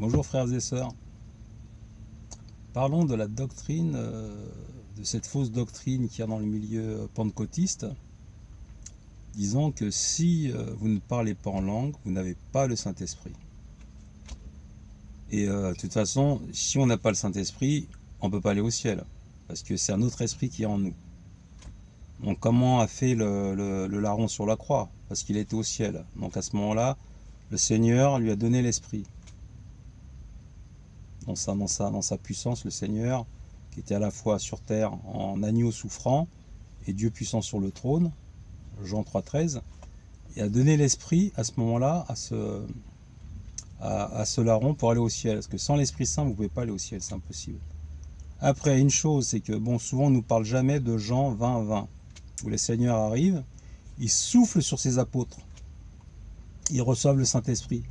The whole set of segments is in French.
Bonjour frères et sœurs. Parlons de la doctrine, de cette fausse doctrine qu'il y a dans le milieu pentecôtiste, disant que si vous ne parlez pas en langue, vous n'avez pas le Saint-Esprit. Et de toute façon, si on n'a pas le Saint-Esprit, on ne peut pas aller au ciel, parce que c'est un autre esprit qui est en nous. Donc comment a fait le larron sur la croix? Parce qu'il était au ciel. Donc à ce moment-là, le Seigneur lui a donné l'Esprit. Dans sa puissance, le Seigneur, qui était à la fois sur terre en agneau souffrant et Dieu puissant sur le trône, Jean 3,13, et a donné l'Esprit à ce moment-là à ce larron pour aller au ciel. Parce que sans l'Esprit Saint, vous ne pouvez pas aller au ciel, c'est impossible. Après, une chose, c'est que bon, souvent on ne nous parle jamais de Jean 20,20, où le Seigneur arrive, il souffle sur ses apôtres, ils reçoivent le Saint-Esprit.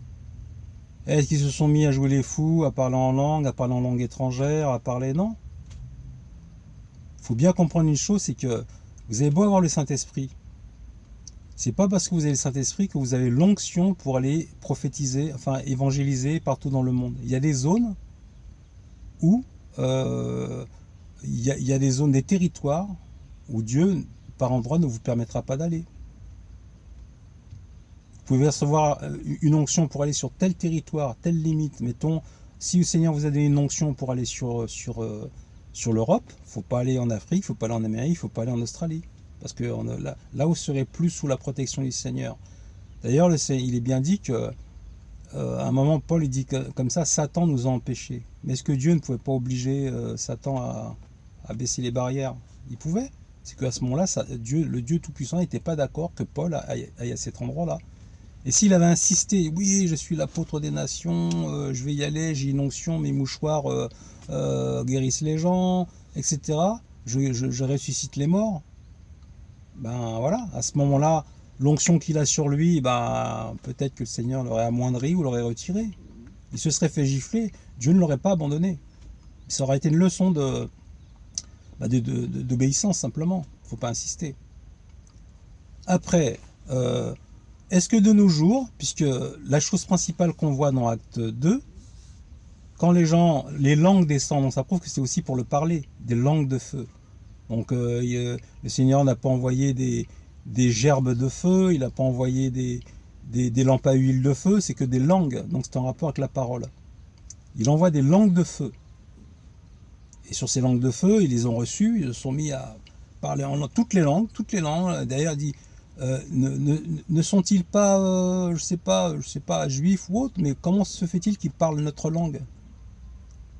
Est-ce qu'ils se sont mis à jouer les fous, à parler en langue étrangère, à parler? Non. Il faut bien comprendre une chose, c'est que vous avez beau avoir le Saint-Esprit, c'est pas parce que vous avez le Saint-Esprit que vous avez l'onction pour aller prophétiser, enfin évangéliser partout dans le monde. Il y a des zones où il y a des zones, des territoires où Dieu, par endroit, ne vous permettra pas d'aller. Vous pouvez recevoir une onction pour aller sur tel territoire, telle limite. Mettons, si le Seigneur vous a donné une onction pour aller sur l'Europe, il ne faut pas aller en Afrique, il ne faut pas aller en Amérique, il ne faut pas aller en Australie. Parce que là où vous serez plus sous la protection du Seigneur. D'ailleurs, il est bien dit que, à un moment, Paul il dit comme ça, Satan nous a empêchés. Mais est-ce que Dieu ne pouvait pas obliger Satan à baisser les barrières? Il pouvait. C'est qu'à ce moment-là, le Dieu Tout-Puissant n'était pas d'accord que Paul aille à cet endroit-là. Et s'il avait insisté, oui, je suis l'apôtre des nations, je vais y aller, j'ai une onction, mes mouchoirs guérissent les gens, etc. Je ressuscite les morts. Ben voilà, à ce moment-là, l'onction qu'il a sur lui, ben, peut-être que le Seigneur l'aurait amoindri ou l'aurait retiré. Il se serait fait gifler, Dieu ne l'aurait pas abandonné. Ça aurait été une leçon d'obéissance simplement, il ne faut pas insister. Après, est-ce que de nos jours, puisque la chose principale qu'on voit dans Acte 2, quand les langues descendent, on s'approuve que c'est aussi pour le parler, des langues de feu. Donc le Seigneur n'a pas envoyé des gerbes de feu, il n'a pas envoyé des lampes à huile de feu, c'est que des langues, donc c'est en rapport avec la parole. Il envoie des langues de feu. Et sur ces langues de feu, ils les ont reçues, ils se sont mis à parler en toutes les langues. D'ailleurs, il dit, ne sont-ils pas, je sais pas, juifs ou autres, mais comment se fait-il qu'ils parlent notre langue?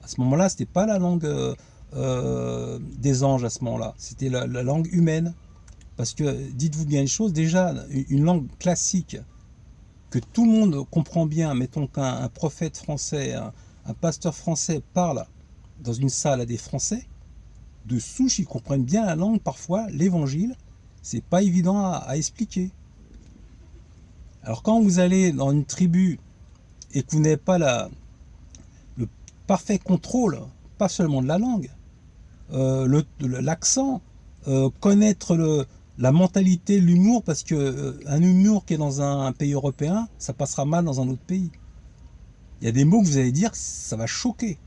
À ce moment-là, c'était pas la langue des anges à ce moment-là, c'était la langue humaine. Parce que, dites-vous bien une chose, déjà, une langue classique que tout le monde comprend bien, mettons qu'un prophète français, un pasteur français parle dans une salle à des Français, de souche, ils comprennent bien la langue, parfois, l'évangile, c'est pas évident à expliquer. Alors quand vous allez dans une tribu et que vous n'avez pas le parfait contrôle, pas seulement de la langue, l'accent, connaître la mentalité, l'humour, parce que un humour qui est dans un pays européen, ça passera mal dans un autre pays. Il y a des mots que vous allez dire, ça va choquer.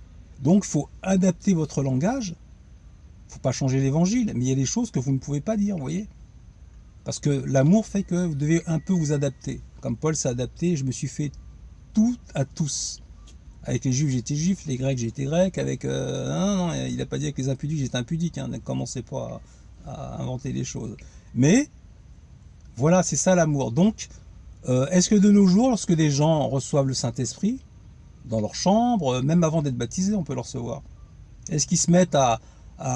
Donc il faut adapter votre langage, il ne faut pas changer l'évangile, mais il y a des choses que vous ne pouvez pas dire, vous voyez. Parce que l'amour fait que vous devez un peu vous adapter. Comme Paul s'est adapté, je me suis fait tout à tous. Avec les juifs, j'étais juif, les grecs, j'étais grec, avec... non, il n'a pas dit avec les impudiques, j'étais impudique, hein, ne commencez pas à inventer des choses. Mais, voilà, c'est ça l'amour. Donc, est-ce que de nos jours, lorsque des gens reçoivent le Saint-Esprit, dans leur chambre, même avant d'être baptisés, on peut le recevoir, est-ce qu'ils se mettent à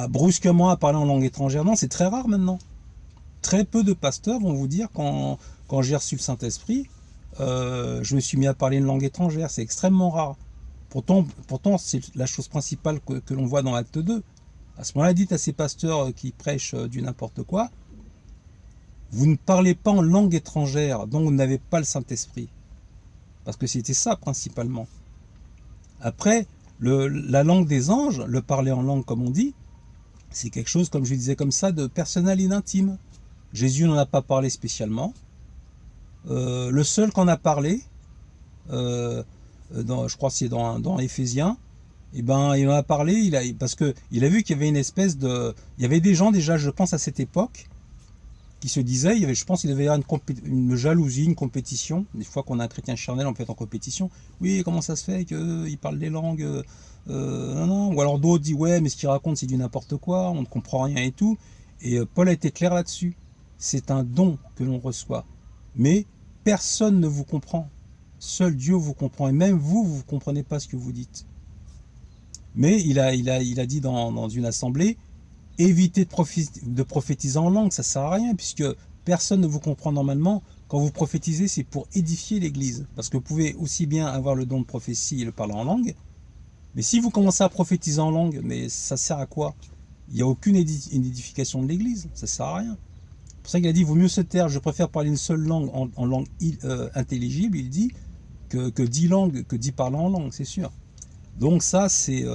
brusquement à parler en langue étrangère? Non, c'est très rare maintenant. Très peu de pasteurs vont vous dire quand j'ai reçu le Saint-Esprit, je me suis mis à parler une langue étrangère. C'est extrêmement rare. Pourtant c'est la chose principale que l'on voit dans l'acte 2. À ce moment-là, dites à ces pasteurs qui prêchent du n'importe quoi, vous ne parlez pas en langue étrangère, donc vous n'avez pas le Saint-Esprit. Parce que c'était ça principalement. Après, la langue des anges, le parler en langue comme on dit, c'est quelque chose, comme je disais comme ça, de personnel et d'intime. Jésus n'en a pas parlé spécialement. Le seul qu'en a parlé, je crois que c'est dans Éphésiens, et ben il en a parlé, parce que il a vu qu'il y avait une espèce de, il y avait des gens déjà, je pense à cette époque, qui se disaient, je pense qu'il devait y avoir une jalousie, une compétition. Des fois qu'on a un chrétien charnel, on peut être en compétition. Oui, comment ça se fait qu'il parle des langues non, non. Ou alors d'autres disent, ouais, mais ce qu'il raconte, c'est du n'importe quoi, on ne comprend rien et tout. Et Paul a été clair là-dessus. C'est un don que l'on reçoit. Mais personne ne vous comprend. Seul Dieu vous comprend. Et même vous ne comprenez pas ce que vous dites. Mais il a dit dans une assemblée, évitez de prophétiser en langue, ça sert à rien, puisque personne ne vous comprend normalement. Quand vous prophétisez, c'est pour édifier l'Église. Parce que vous pouvez aussi bien avoir le don de prophétie et le parler en langue, mais si vous commencez à prophétiser en langue, mais ça sert à quoi? Il n'y a aucune édification de l'Église, ça sert à rien. C'est pour ça qu'il a dit, vaut mieux se taire, je préfère parler une seule langue en langue intelligible, il dit, que 10 langues, que 10 parlants en langue, c'est sûr. Donc ça, c'est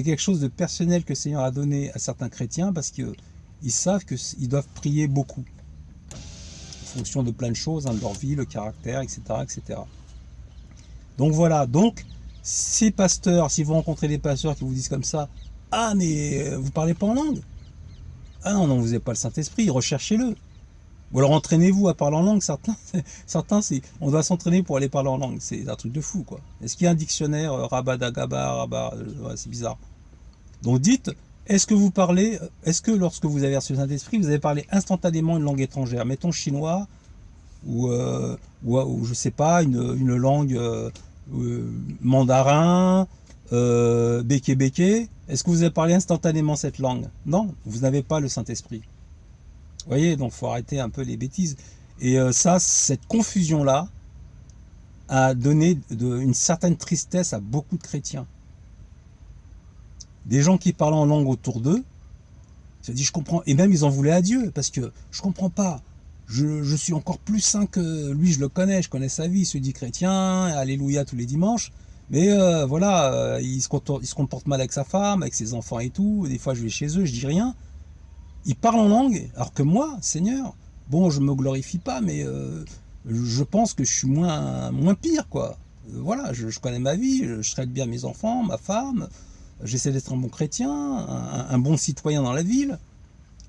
quelque chose de personnel que le Seigneur a donné à certains chrétiens parce qu'ils savent qu'ils doivent prier beaucoup en fonction de plein de choses, de leur vie, le caractère, etc., etc. Donc voilà, donc ces pasteurs, si vous rencontrez des pasteurs qui vous disent comme ça, ah mais vous parlez pas en langue? Ah non, non, vous n'avez pas le Saint-Esprit, recherchez-le. Ou alors entraînez-vous à parler en langue, certains on doit s'entraîner pour aller parler en langue, c'est un truc de fou quoi. Est-ce qu'il y a un dictionnaire, rabadagaba, rabat, ouais, c'est bizarre. Donc dites, est-ce que lorsque vous avez reçu le Saint-Esprit, vous avez parlé instantanément une langue étrangère, mettons chinois, ou je sais pas, une langue mandarin, béké, est-ce que vous avez parlé instantanément cette langue? Non, vous n'avez pas le Saint-Esprit. Vous voyez, donc il faut arrêter un peu les bêtises. Et cette confusion-là a donné une certaine tristesse à beaucoup de chrétiens. Des gens qui parlent en langue autour d'eux, se disent je comprends, et même ils en voulaient à Dieu, parce que je comprends pas. Je suis encore plus saint que lui, je le connais, je connais sa vie, il se dit chrétien, alléluia tous les dimanches, mais voilà, il se comporte mal avec sa femme, avec ses enfants et tout, des fois je vais chez eux, je dis rien. Il parle en langue, alors que moi, Seigneur, bon, je me glorifie pas, mais je pense que je suis moins pire, quoi. Voilà, je connais ma vie, je traite bien mes enfants, ma femme, j'essaie d'être un bon chrétien, un bon citoyen dans la ville,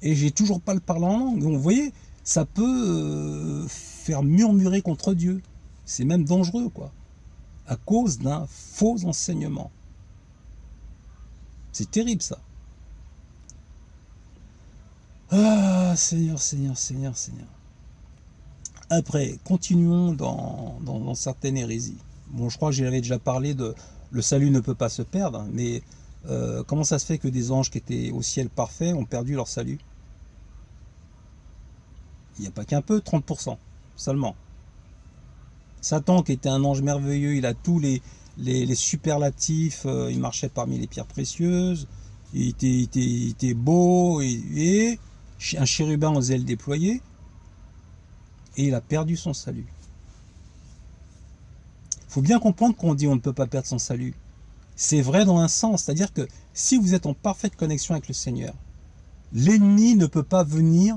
et j'ai toujours pas le parler en langue. Donc vous voyez, ça peut faire murmurer contre Dieu. C'est même dangereux, quoi, à cause d'un faux enseignement. C'est terrible, ça. Ah, Seigneur, Seigneur, Seigneur, Seigneur. Après, continuons dans certaines hérésies. Bon, je crois que j'avais déjà parlé de le salut ne peut pas se perdre, mais comment ça se fait que des anges qui étaient au ciel parfait ont perdu leur salut? Il n'y a pas qu'un peu, 30% seulement. Satan, qui était un ange merveilleux, il a tous les superlatifs, il marchait parmi les pierres précieuses, il était beau, et un chérubin aux ailes déployées, et il a perdu son salut. Il faut bien comprendre qu'on dit on ne peut pas perdre son salut. C'est vrai dans un sens, c'est-à-dire que si vous êtes en parfaite connexion avec le Seigneur, l'ennemi ne peut pas venir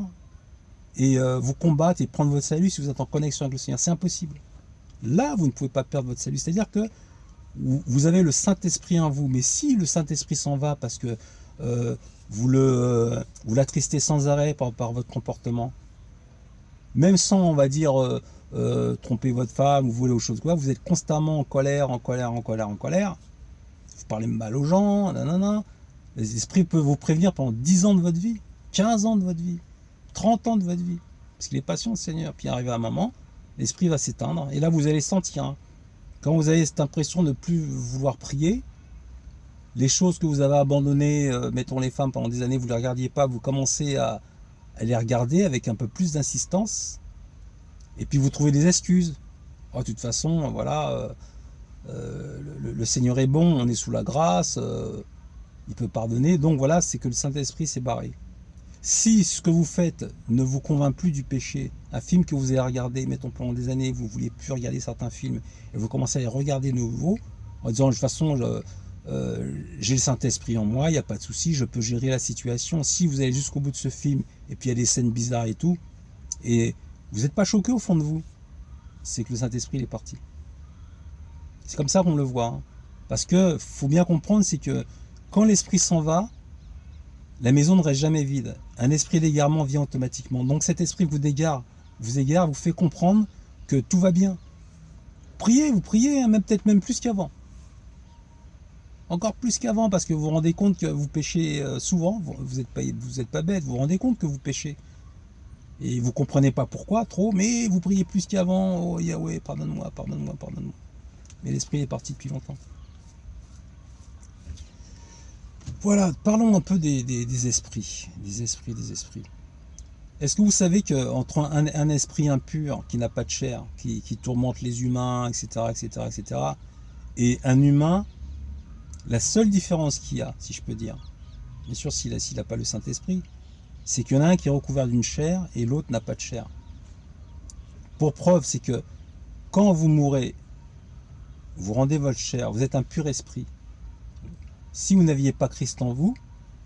et vous combattre et prendre votre salut si vous êtes en connexion avec le Seigneur. C'est impossible. Là, vous ne pouvez pas perdre votre salut. C'est-à-dire que vous avez le Saint-Esprit en vous, mais si le Saint-Esprit s'en va parce que vous l'attristez sans arrêt par votre comportement, même sans, on va dire, tromper votre femme ou voler aux choses quoi, vous êtes constamment en colère, en colère, en colère, en colère, vous parlez mal aux gens, nanana, les esprits peuvent vous prévenir pendant 10 ans de votre vie, 15 ans de votre vie, 30 ans de votre vie, parce qu'il est patient le Seigneur, puis arrivé à un moment, l'esprit va s'éteindre, et là vous allez sentir, hein, quand vous avez cette impression de ne plus vouloir prier, les choses que vous avez abandonnées, mettons les femmes pendant des années, vous ne les regardiez pas, vous commencez à les regarder avec un peu plus d'insistance, et puis vous trouvez des excuses. Oh, de toute façon, voilà, le Seigneur est bon, on est sous la grâce, il peut pardonner, donc voilà, c'est que le Saint-Esprit s'est barré. Si ce que vous faites ne vous convainc plus du péché, un film que vous avez regardé, mettons pendant des années, vous ne vouliez plus regarder certains films, et vous commencez à les regarder de nouveau, en disant de toute façon, j'ai le Saint-Esprit en moi, il n'y a pas de souci, je peux gérer la situation. Si vous allez jusqu'au bout de ce film, et puis il y a des scènes bizarres et tout, et vous n'êtes pas choqué au fond de vous, c'est que le Saint-Esprit est parti. C'est comme ça qu'on le voit. Hein. Parce que faut bien comprendre, c'est que quand l'esprit s'en va, la maison ne reste jamais vide. Un esprit d'égarement vient automatiquement. Donc cet esprit vous égare, vous fait comprendre que tout va bien. Priez, vous priez, hein, même peut-être même plus qu'avant. Encore plus qu'avant, parce que vous vous rendez compte que vous péchez souvent. Vous êtes pas bête, vous vous rendez compte que vous péchez. Et vous comprenez pas pourquoi trop, mais vous priez plus qu'avant. Oh Yahweh, pardonne-moi, pardonne-moi, pardonne-moi. Mais l'esprit est parti depuis longtemps. Voilà, parlons un peu des esprits. Des esprits, des esprits. Est-ce que vous savez qu'entre un esprit impur qui n'a pas de chair, qui tourmente les humains, etc., etc., etc., et un humain, la seule différence qu'il y a, si je peux dire, bien sûr s'il n'a pas le Saint-Esprit, c'est qu'il y en a un qui est recouvert d'une chair et l'autre n'a pas de chair. Pour preuve, c'est que quand vous mourrez, vous rendez votre chair, vous êtes un pur esprit. Si vous n'aviez pas Christ en vous,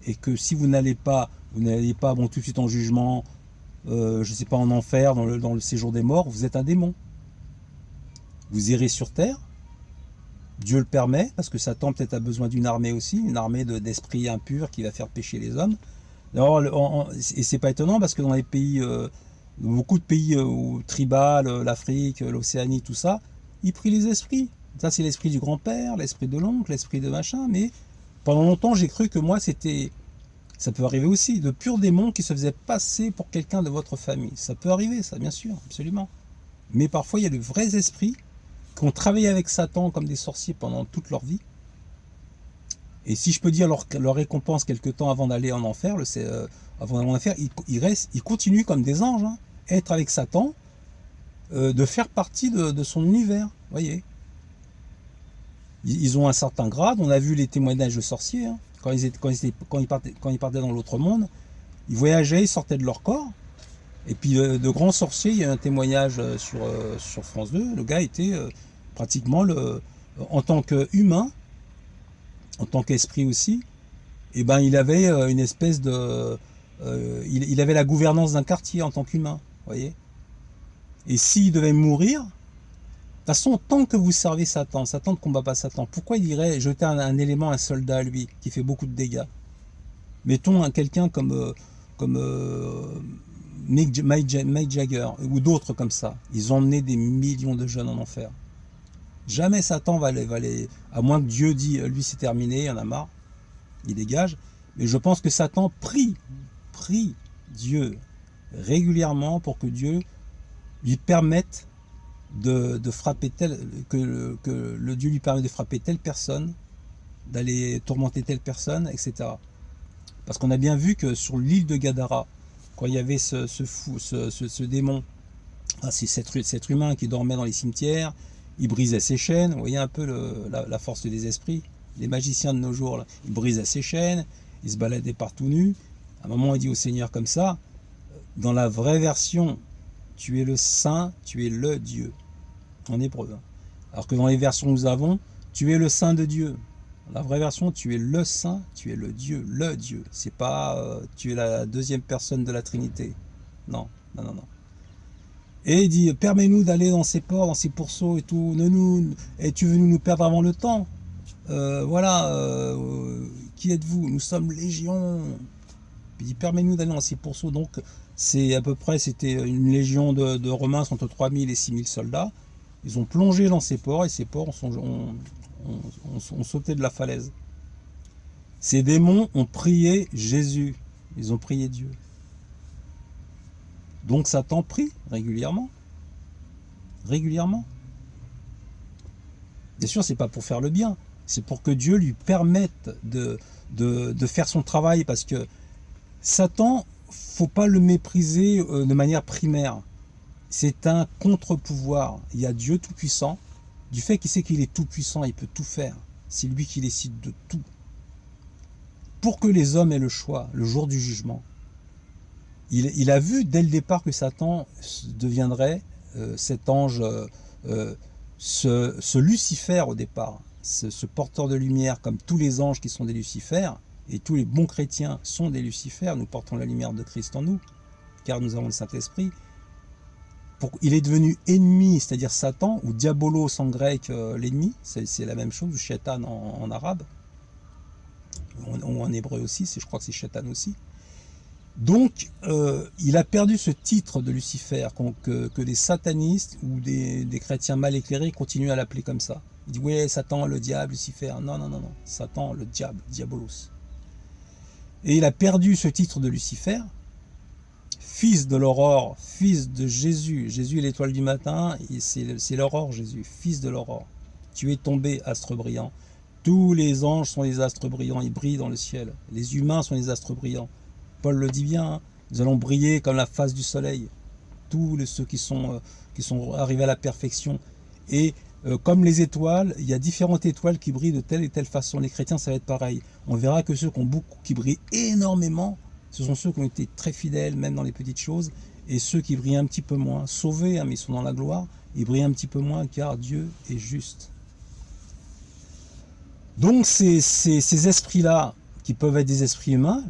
et que si vous n'allez pas tout de suite en jugement, je ne sais pas, en enfer, dans le séjour des morts, vous êtes un démon. Vous irez sur terre, Dieu le permet, parce que Satan peut-être a besoin d'une armée aussi, une armée d'esprits impurs qui va faire pécher les hommes. Alors, et c'est pas étonnant, parce que dans les pays, beaucoup de pays tribal, l'Afrique, l'Océanie, tout ça, ils prient les esprits. Ça, c'est l'esprit du grand-père, l'esprit de l'oncle, l'esprit de machin, mais pendant longtemps, j'ai cru que moi, c'était... Ça peut arriver aussi, de purs démons qui se faisaient passer pour quelqu'un de votre famille. Ça peut arriver, ça, bien sûr, absolument. Mais parfois, il y a de vrais esprits qui ont travaillé avec Satan comme des sorciers pendant toute leur vie. Et si je peux dire leur récompense quelque temps avant d'aller en enfer, ils continuent comme des anges, hein, être avec Satan, de faire partie de son univers, voyez. Ils ont un certain grade, on a vu les témoignages de sorciers, hein. Quand ils partaient dans l'autre monde, ils voyageaient, ils sortaient de leur corps. Et puis de grands sorciers, il y a un témoignage sur France 2, le gars était pratiquement, en tant qu'humain, en tant qu'esprit aussi, et ben il avait une espèce de... il avait la gouvernance d'un quartier en tant qu'humain, voyez. Et s'il devait mourir, de toute façon, tant que vous servez Satan ne combat pas Satan, pourquoi il irait jeter un élément, un soldat à lui, qui fait beaucoup de dégâts? Mettons quelqu'un comme Mick Jagger, ou d'autres comme ça. Ils ont emmené des millions de jeunes en enfer. Jamais Satan va les... À moins que Dieu dit, lui c'est terminé, il en a marre, il dégage. Mais je pense que Satan prie Dieu régulièrement pour que Dieu lui permette de frapper que le Dieu lui permet de frapper telle personne, d'aller tourmenter telle personne, etc. Parce qu'on a bien vu que sur l'île de Gadara, quand il y avait ce démon, c'est cet être humain qui dormait dans les cimetières, il brisait ses chaînes, vous voyez un peu la force des esprits, les magiciens de nos jours, là, ils brisaient ses chaînes, ils se baladaient partout nus. À un moment, il dit au Seigneur comme ça, dans la vraie version, tu es le Saint, tu es le Dieu, en hébreu. Alors que dans les versions que nous avons, tu es le Saint de Dieu. Dans la vraie version, tu es le Saint, tu es le Dieu, le Dieu. C'est pas tu es la deuxième personne de la Trinité. Non, non, non, non. Et il dit, permets-nous d'aller dans ces ports, dans ces pourceaux et tout. Et tu veux nous perdre avant le temps. Qui êtes-vous? Nous sommes légion. Il dit, permets-nous d'aller dans ces pourceaux. Donc, c'est à peu près, c'était une légion de Romains, entre 3000 et 6000 soldats. Ils ont plongé dans ces ports et ces ports ont sauté de la falaise. Ces démons ont prié Jésus. Ils ont prié Dieu. Donc Satan prie régulièrement. Régulièrement. Bien sûr, c'est pas pour faire le bien. C'est pour que Dieu lui permette de faire son travail. Parce que Satan, faut pas le mépriser de manière primaire. C'est un contre-pouvoir. Il y a Dieu tout-puissant. Du fait qu'il sait qu'il est tout-puissant, il peut tout faire. C'est lui qui décide de tout. Pour que les hommes aient le choix, le jour du jugement. Il a vu dès le départ que Satan deviendrait cet ange, ce Lucifer au départ, ce porteur de lumière, comme tous les anges qui sont des Lucifères, et tous les bons chrétiens sont des Lucifères, nous portons la lumière de Christ en nous, car nous avons le Saint-Esprit. Il est devenu ennemi, c'est-à-dire Satan, ou diabolos en grec, l'ennemi, c'est la même chose, ou shaitan en arabe, ou en hébreu aussi, je crois que c'est shaitan aussi. Donc, il a perdu ce titre de Lucifer, que des satanistes ou des chrétiens mal éclairés continuent à l'appeler comme ça. Il dit, ouais, Satan, le diable, Lucifer. Non, non, non, non. Satan, le diable, diabolos. Et il a perdu ce titre de Lucifer, fils de l'aurore, fils de Jésus. Jésus est l'étoile du matin, c'est l'aurore, Jésus, fils de l'aurore. Tu es tombé, astre brillant. Tous les anges sont des astres brillants, ils brillent dans le ciel. Les humains sont des astres brillants. Paul le dit bien, hein, nous allons briller comme la face du soleil. Tous ceux qui sont arrivés à la perfection. Et comme les étoiles, il y a différentes étoiles qui brillent de telle et telle façon. Les chrétiens, ça va être pareil. On verra que ceux qui brillent énormément, ce sont ceux qui ont été très fidèles, même dans les petites choses, et ceux qui brillent un petit peu moins, sauvés, hein, mais ils sont dans la gloire, ils brillent un petit peu moins, car Dieu est juste. Donc ces esprits-là, qui peuvent être des esprits humains,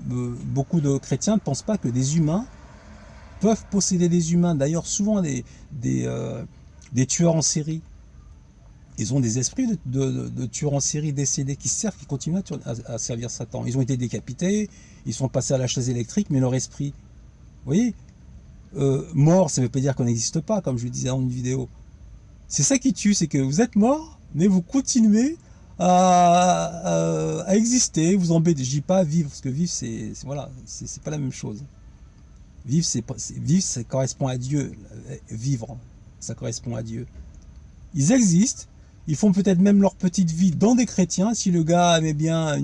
beaucoup de chrétiens ne pensent pas que des humains peuvent posséder des humains. D'ailleurs, souvent des tueurs en série, ils ont des esprits de tueurs en série décédés qui servent, qui continuent à servir Satan. Ils ont été décapités, ils sont passés à la chaise électrique, mais leur esprit, vous voyez, mort, ça ne veut pas dire qu'on n'existe pas, comme je le disais dans une vidéo. C'est ça qui tue, c'est que vous êtes mort, mais vous continuez à exister, vous embêtez. Je dis pas vivre, parce que vivre, c'est pas la même chose. Vivre, ça correspond à Dieu. Vivre, ça correspond à Dieu. Ils existent, ils font peut-être même leur petite vie dans des chrétiens. Si le gars aimait bien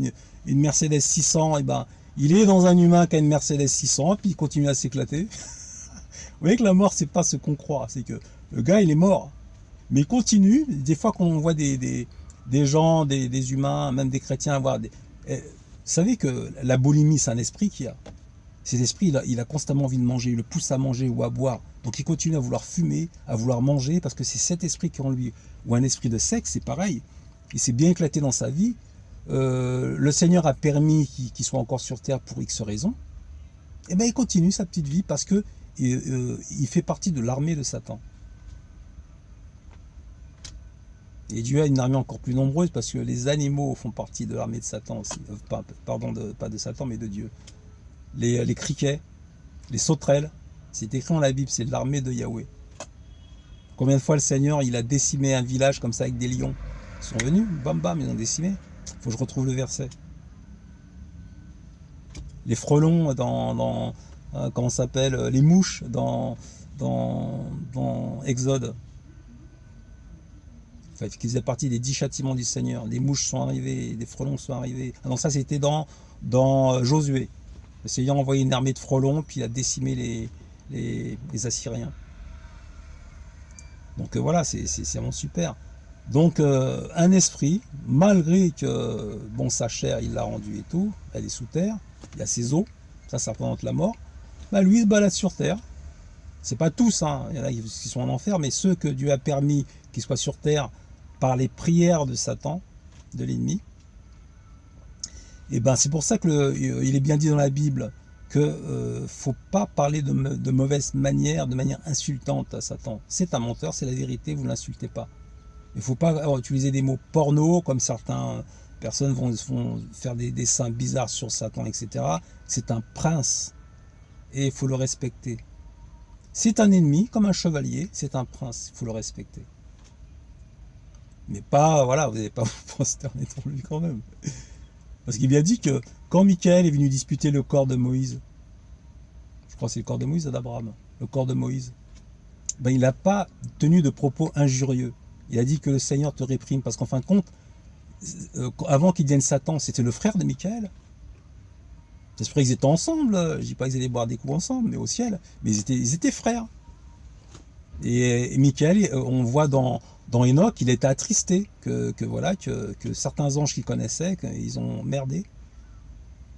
une Mercedes 600, et ben, il est dans un humain qui a une Mercedes 600, puis il continue à s'éclater. Vous voyez que la mort, c'est pas ce qu'on croit, c'est que le gars, il est mort. Mais il continue. Des fois qu'on voit des gens, des humains, même des chrétiens avoir des... Vous savez que la boulimie, c'est un esprit qui a. Cet esprit, il a constamment envie de manger, il le pousse à manger ou à boire. Donc il continue à vouloir fumer, à vouloir manger, parce que c'est cet esprit qui est en lui. Ou un esprit de sexe, c'est pareil. Il s'est bien éclaté dans sa vie. Le Seigneur a permis qu'il soit encore sur terre pour X raisons. Et bien il continue sa petite vie parce que il fait partie de l'armée de Satan. Et Dieu a une armée encore plus nombreuse parce que les animaux font partie de l'armée de Satan aussi. Pas de Satan, mais de Dieu. Les criquets, les sauterelles, c'est écrit dans la Bible, c'est l'armée de Yahweh. Combien de fois le Seigneur, il a décimé un village comme ça avec des lions? Ils sont venus, bam bam, ils ont décimé. Il faut que je retrouve le verset. Les frelons comment ça s'appelle, les mouches dans Exode. Enfin, qui faisaient partie des 10 châtiments du Seigneur. Les mouches sont arrivées, des frelons sont arrivés. Ah non, ça c'était dans Josué. Le Seigneur a envoyé une armée de frelons, puis il a décimé les Assyriens. Donc voilà, c'est vraiment super. Donc un esprit, malgré que bon, sa chair, il l'a rendue et tout, elle est sous terre, il y a ses os, ça représente la mort, bah, lui il se balade sur terre. C'est pas tous, hein. Il y en a qui sont en enfer, mais ceux que Dieu a permis qu'ils soient sur terre par les prières de Satan, de l'ennemi, et ben c'est pour ça que il est bien dit dans la Bible que faut pas parler de mauvaise manière, de manière insultante à Satan. C'est un menteur, c'est la vérité, vous ne l'insultez pas. Il ne faut pas utiliser des mots porno, comme certaines personnes vont faire des dessins bizarres sur Satan, etc. C'est un prince, et il faut le respecter. C'est un ennemi, comme un chevalier, c'est un prince, il faut le respecter. Mais pas, voilà, vous n'allez pas vous prosterner pour lui quand même. Parce qu'il est bien dit que quand Michael est venu disputer le corps de Moïse, je crois que c'est le corps de Moïse d'Abraham, le corps de Moïse, ben il n'a pas tenu de propos injurieux. Il a dit que le Seigneur te réprime, parce qu'en fin de compte, avant qu'il devienne Satan, c'était le frère de Michael. J'espère qu'ils étaient ensemble, je ne dis pas qu'ils allaient boire des coups ensemble, mais au ciel, mais ils étaient frères. Et Michael, on voit dans Enoch, il était attristé que certains anges qu'il connaissait, ils ont merdé.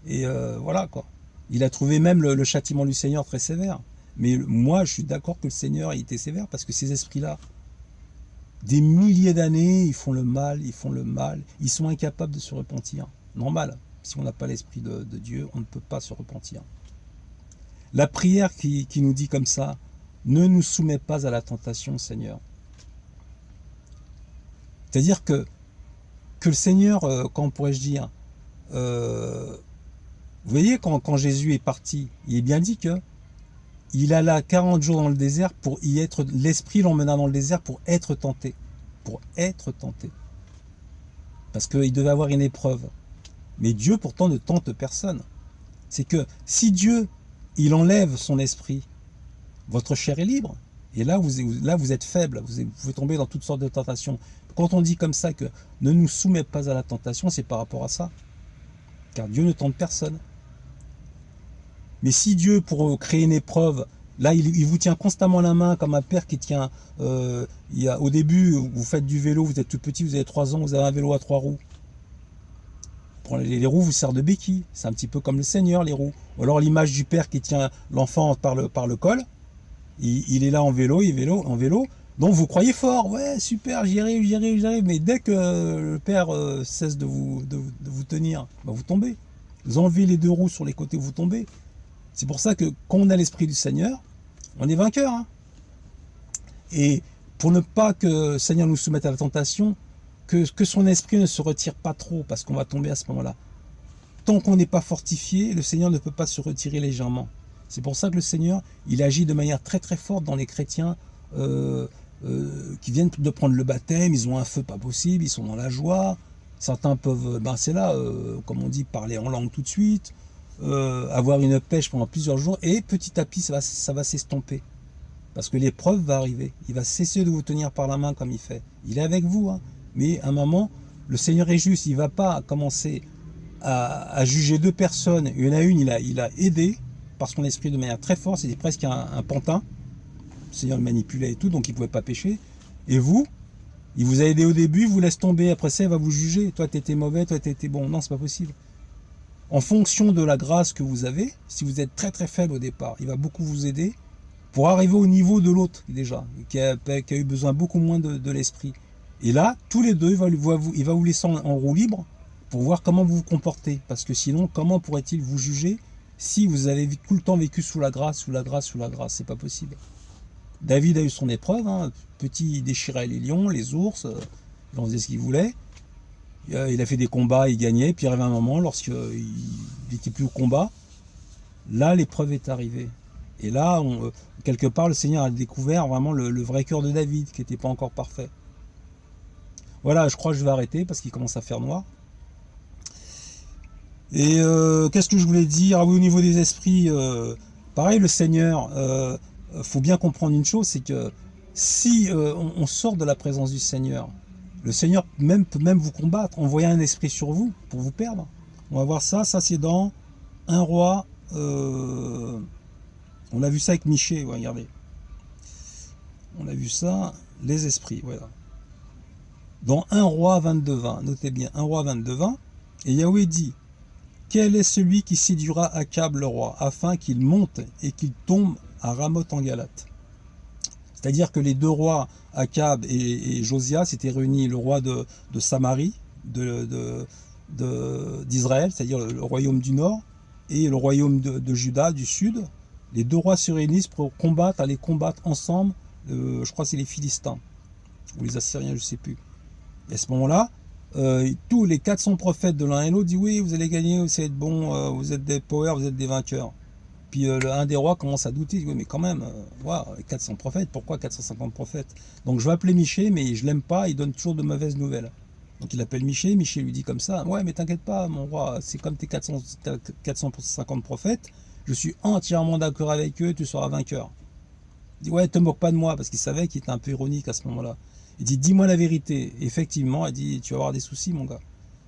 Et voilà quoi. Il a trouvé même le châtiment du Seigneur très sévère. Mais moi, je suis d'accord que le Seigneur il était sévère parce que ces esprits-là, des milliers d'années, ils font le mal, ils sont incapables de se repentir. Normal. Si on n'a pas l'esprit de Dieu, on ne peut pas se repentir. La prière qui nous dit comme ça, ne nous soumets pas à la tentation, Seigneur. C'est-à-dire que le Seigneur, comment pourrais-je dire, vous voyez, quand Jésus est parti, il est bien dit que il alla 40 jours dans le désert pour y être, l'Esprit l'emmena dans le désert pour être tenté. Pour être tenté. Parce qu'il devait avoir une épreuve. Mais Dieu pourtant ne tente personne. C'est que si Dieu, il enlève son esprit, votre chair est libre. Et là, vous êtes faible, vous pouvez tomber dans toutes sortes de tentations. Quand on dit comme ça que ne nous soumets pas à la tentation, c'est par rapport à ça. Car Dieu ne tente personne. Mais si Dieu, pour créer une épreuve, là, il vous tient constamment la main comme un père qui tient... au début, vous faites du vélo, vous êtes tout petit, vous avez 3 ans, vous avez un vélo à 3 roues. Les roues vous servent de béquilles. C'est un petit peu comme le Seigneur, les roues. Ou alors l'image du père qui tient l'enfant par le col. Il est là en vélo, en vélo. Donc vous croyez fort, ouais, super, j'y arrive, j'y arrive, j'y arrive. Mais dès que le père cesse de vous tenir, bah vous tombez. Vous enlevez les 2 roues sur les côtés, vous tombez. C'est pour ça que quand on a l'esprit du Seigneur, on est vainqueur. Hein. Et pour ne pas que le Seigneur nous soumette à la tentation, que son esprit ne se retire pas trop, parce qu'on va tomber à ce moment-là. Tant qu'on n'est pas fortifié, le Seigneur ne peut pas se retirer légèrement. C'est pour ça que le Seigneur, il agit de manière très très forte dans les chrétiens qui viennent de prendre le baptême, ils ont un feu pas possible, ils sont dans la joie. Certains peuvent, c'est là, comme on dit, parler en langue tout de suite, avoir une pêche pendant plusieurs jours, et petit à petit, ça va s'estomper. Parce que l'épreuve va arriver. Il va cesser de vous tenir par la main comme il fait. Il est avec vous, hein. Mais à un moment, le Seigneur est juste. Il ne va pas commencer à juger 2 personnes. Il y en a une, il a aidé par son esprit de manière très forte. C'était presque un pantin. Le Seigneur le manipulait et tout, donc il ne pouvait pas pécher. Et vous, il vous a aidé au début, il vous laisse tomber. Après ça, il va vous juger. Toi, tu étais mauvais, toi, tu étais bon. Non, c'est pas possible. En fonction de la grâce que vous avez, si vous êtes très très faible au départ, il va beaucoup vous aider pour arriver au niveau de l'autre déjà, qui a eu besoin beaucoup moins de l'esprit. Et là, tous les deux, il va vous laisser en roue libre pour voir comment vous vous comportez. Parce que sinon, comment pourrait-il vous juger si vous avez tout le temps vécu sous la grâce, sous la grâce, sous la grâce? C'est pas possible. David a eu son épreuve, hein. Petit, il déchirait les lions, les ours, il en faisait ce qu'il voulait. Il a fait des combats, il gagnait, puis il arrive un moment, lorsqu'il n'était plus au combat, là, l'épreuve est arrivée. Et là, quelque part, le Seigneur a découvert vraiment le vrai cœur de David, qui n'était pas encore parfait. Voilà, je crois que je vais arrêter, parce qu'il commence à faire noir. Et qu'est-ce que je voulais dire? Ah oui, au niveau des esprits, pareil, le Seigneur, faut bien comprendre une chose, c'est que si on sort de la présence du Seigneur, le Seigneur peut même vous combattre, envoyer un esprit sur vous, pour vous perdre. On va voir ça c'est dans 1 Roi... on a vu ça avec Michée, ouais, regardez. On a vu ça, les esprits, voilà. Dans 1 Roi 22-20, notez bien, 1 Roi 22-20, et Yahweh dit, quel est celui qui séduira Akab le roi, afin qu'il monte et qu'il tombe à Ramoth en Galate? C'est-à-dire que les 2 rois, Akab et Josia, s'étaient réunis, le roi de Samarie, d'Israël, c'est-à-dire le royaume du nord, et le royaume de Juda, du sud. Les 2 rois se réunissent pour aller combattre ensemble, je crois que c'est les Philistins, ou les Assyriens, je ne sais plus. Et à ce moment-là, tous les 400 prophètes de l'un et l'autre disent oui, vous allez gagner, vous allez être bons, vous êtes des powers, vous êtes des vainqueurs. Puis un des rois commence à douter, il dit oui, mais quand même, 400 prophètes, pourquoi 450 prophètes? Donc je vais appeler Michée, mais je l'aime pas, il donne toujours de mauvaises nouvelles. Donc il appelle Michée, Michée lui dit comme ça, ouais, mais t'inquiète pas, mon roi, c'est comme tes 450 prophètes, je suis entièrement d'accord avec eux, tu seras vainqueur. Il dit ouais, te moque pas de moi, parce qu'il savait qu'il était un peu ironique à ce moment-là. Il dit dis-moi la vérité. Effectivement, il dit tu vas avoir des soucis, mon gars.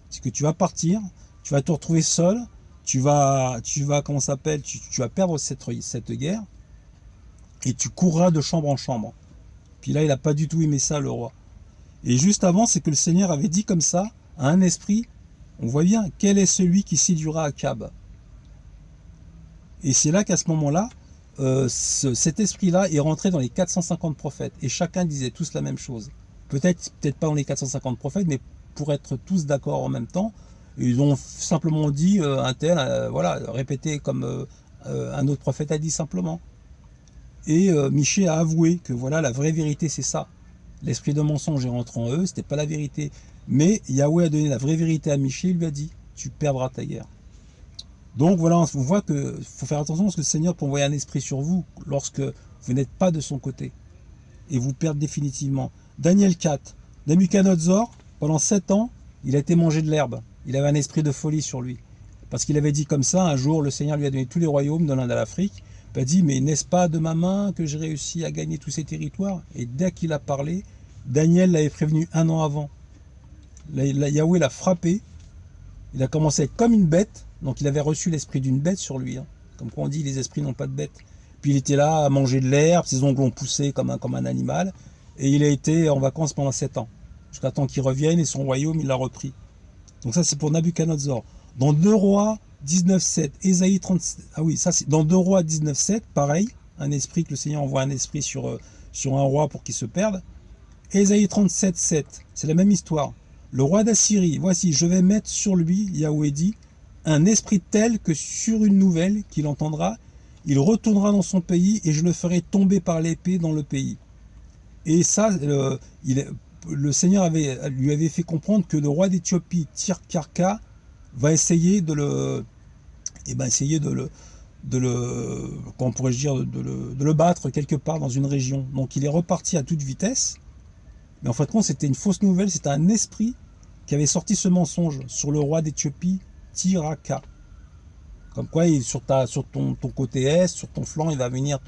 C'est que tu vas partir, tu vas te retrouver seul, tu vas comment ça s'appelle, tu vas perdre cette guerre, et tu courras de chambre en chambre. Puis là, il n'a pas du tout aimé ça, le roi. Et juste avant, c'est que le Seigneur avait dit comme ça à un esprit, on voit bien, quel est celui qui séduira Akab? Et c'est là qu'à ce moment-là, cet esprit-là est rentré dans les 450 prophètes, et chacun disait tous la même chose. Peut-être pas dans les 450 prophètes, mais pour être tous d'accord en même temps, ils ont simplement dit un tel, voilà, répété comme un autre prophète a dit simplement. Et Michée a avoué que voilà, la vraie vérité, c'est ça. L'esprit de mensonge est rentré en eux, c'était pas la vérité. Mais Yahweh a donné la vraie vérité à Michée, il lui a dit, tu perdras ta guerre. Donc voilà, on voit qu'il faut faire attention parce que le Seigneur peut envoyer un esprit sur vous lorsque vous n'êtes pas de son côté. Et vous perdre définitivement. Daniel 4, Nabuchodonosor, pendant 7 ans, il a été mangé de l'herbe. Il avait un esprit de folie sur lui. Parce qu'il avait dit comme ça, un jour, le Seigneur lui a donné tous les royaumes de l'Inde à l'Afrique. Il a dit, mais n'est-ce pas de ma main que j'ai réussi à gagner tous ces territoires? Et dès qu'il a parlé, Daniel l'avait prévenu 1 an avant. Yahweh l'a frappé. Il a commencé à être comme une bête. Donc il avait reçu l'esprit d'une bête sur lui. Comme quoi on dit, les esprits n'ont pas de bête. Puis il était là à manger de l'herbe, ses ongles ont poussé comme un animal. Et il a été en vacances pendant 7 ans. Jusqu'à temps qu'il revienne et son royaume, il l'a repris. Donc ça, c'est pour Nabuchodonosor. Dans 2 Rois 19.7, Ésaïe 37, ah oui, ça c'est dans 2 Rois 19.7, pareil, un esprit que le Seigneur envoie un esprit sur un roi pour qu'il se perde. Ésaïe 37.7, c'est la même histoire. Le roi d'Assyrie, voici, je vais mettre sur lui, Yahweh dit, un esprit tel que sur une nouvelle qu'il entendra, il retournera dans son pays et je le ferai tomber par l'épée dans le pays. Et ça, le Seigneur lui avait fait comprendre que le roi d'Éthiopie, Tirkarka, va essayer de le comment pourrais-je dire, de le battre quelque part dans une région. Donc il est reparti à toute vitesse. Mais en fait, c'était une fausse nouvelle, c'était un esprit qui avait sorti ce mensonge sur le roi d'Éthiopie, Tiraka. Comme quoi, sur ton côté est, sur ton flanc, il va venir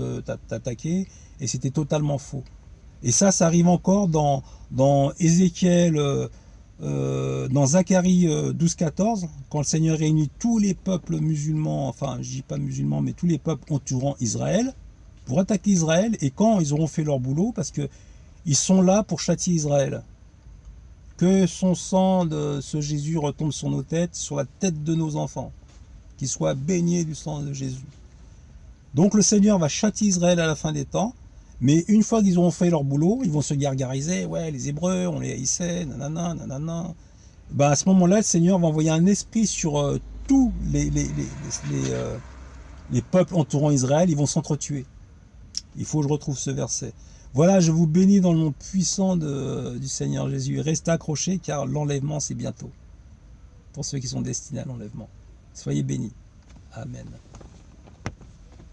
t'attaquer. Et c'était totalement faux. Et ça arrive encore dans Ézéchiel, dans Zacharie 12-14, quand le Seigneur réunit tous les peuples musulmans, enfin, je dis pas musulmans, mais tous les peuples entourant Israël, pour attaquer Israël, et quand ils auront fait leur boulot, parce que ils sont là pour châtier Israël. Que son sang de ce Jésus retombe sur nos têtes, sur la tête de nos enfants, qu'ils soient baignés du sang de Jésus. Donc le Seigneur va châtier Israël à la fin des temps, mais une fois qu'ils auront fait leur boulot, ils vont se gargariser, ouais, les Hébreux, on les haïssait, nanana, nanana. Ben à ce moment-là, le Seigneur va envoyer un esprit sur tous les peuples entourant Israël, ils vont s'entretuer. Il faut que je retrouve ce verset. Voilà, je vous bénis dans le nom puissant du Seigneur Jésus. Restez accrochés car l'enlèvement, c'est bientôt. Pour ceux qui sont destinés à l'enlèvement. Soyez bénis. Amen.